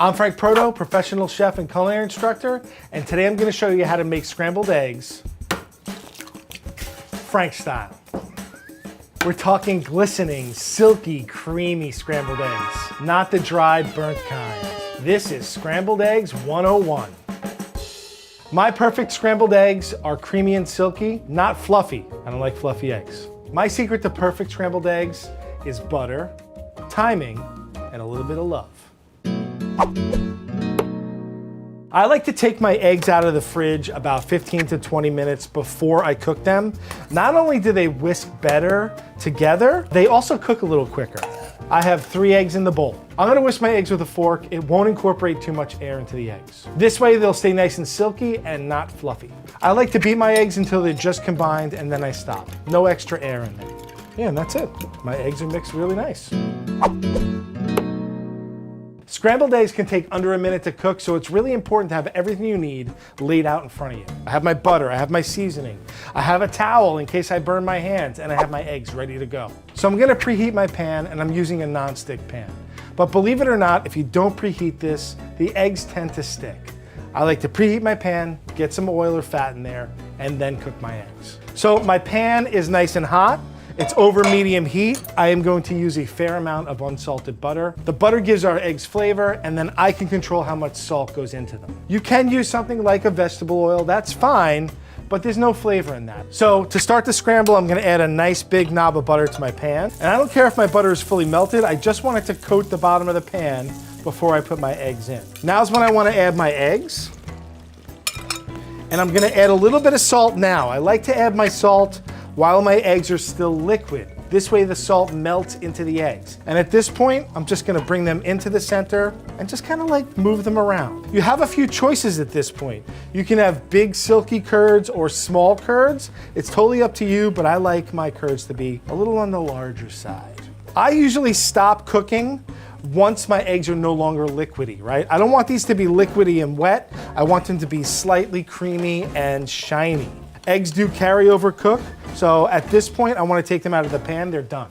I'm Frank Proto, professional chef and culinary instructor, and today I'm going to show you how to make scrambled eggs Frank style. We're talking glistening, silky, creamy scrambled eggs, not the dry, burnt kind. This is Scrambled Eggs 101. My perfect scrambled eggs are creamy and silky, not fluffy. I don't like fluffy eggs. My secret to perfect scrambled eggs is butter, timing, and a little bit of love. I like to take my eggs out of the fridge about 15 to 20 minutes before I cook them. Not only do they whisk better together, they also cook a little quicker. I have 3 eggs in the bowl. I'm gonna whisk my eggs with a fork. It won't incorporate too much air into the eggs. This way they'll stay nice and silky and not fluffy. I like to beat my eggs until they're just combined and then I stop. No extra air in there. Yeah, and that's it. My eggs are mixed really nice. Scrambled eggs can take under a minute to cook, so it's really important to have everything you need laid out in front of you. I have my butter, I have my seasoning, I have a towel in case I burn my hands, and I have my eggs ready to go. So I'm gonna preheat my pan, and I'm using a non-stick pan. But believe it or not, if you don't preheat this, the eggs tend to stick. I like to preheat my pan, get some oil or fat in there, and then cook my eggs. So my pan is nice and hot. It's over medium heat. I am going to use a fair amount of unsalted butter. The butter gives our eggs flavor, and then I can control how much salt goes into them. You can use something like a vegetable oil, that's fine, but there's no flavor in that. So to start the scramble, I'm gonna add a nice big knob of butter to my pan. And I don't care if my butter is fully melted, I just want it to coat the bottom of the pan before I put my eggs in. Now's when I wanna add my eggs. And I'm gonna add a little bit of salt now. I like to add my salt while my eggs are still liquid. This way the salt melts into the eggs. And at this point, I'm just gonna bring them into the center and just kind of like move them around. You have a few choices at this point. You can have big silky curds or small curds. It's totally up to you, but I like my curds to be a little on the larger side. I usually stop cooking once my eggs are no longer liquidy, right? I don't want these to be liquidy and wet. I want them to be slightly creamy and shiny. Eggs do carry over cook, so at this point, I want to take them out of the pan. They're done.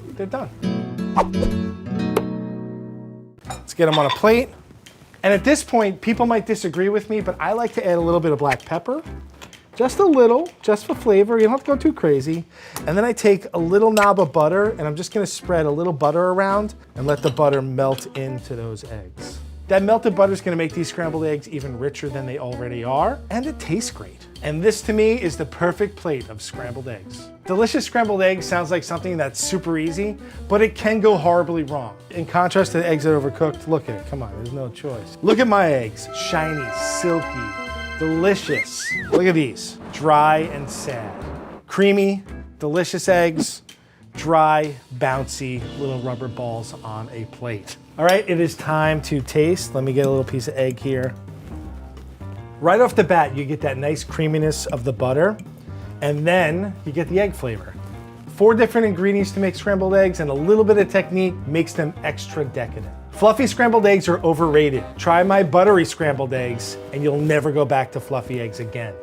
They're done. Let's get them on a plate. And at this point, people might disagree with me, but I like to add a little bit of black pepper. Just a little, just for flavor. You don't have to go too crazy. And then I take a little knob of butter, and I'm just gonna spread a little butter around and let the butter melt into those eggs. That melted butter is gonna make these scrambled eggs even richer than they already are, and it tastes great. And this to me is the perfect plate of scrambled eggs. Delicious scrambled eggs sounds like something that's super easy, but it can go horribly wrong. In contrast to the eggs that are overcooked, look at it, come on, there's no choice. Look at my eggs, shiny, silky, delicious. Look at these, dry and sad. Creamy, delicious eggs, dry, bouncy, little rubber balls on a plate. All right, it is time to taste. Let me get a little piece of egg here. Right off the bat, you get that nice creaminess of the butter, and then you get the egg flavor. 4 different ingredients to make scrambled eggs, and a little bit of technique makes them extra decadent. Fluffy scrambled eggs are overrated. Try my buttery scrambled eggs, and you'll never go back to fluffy eggs again.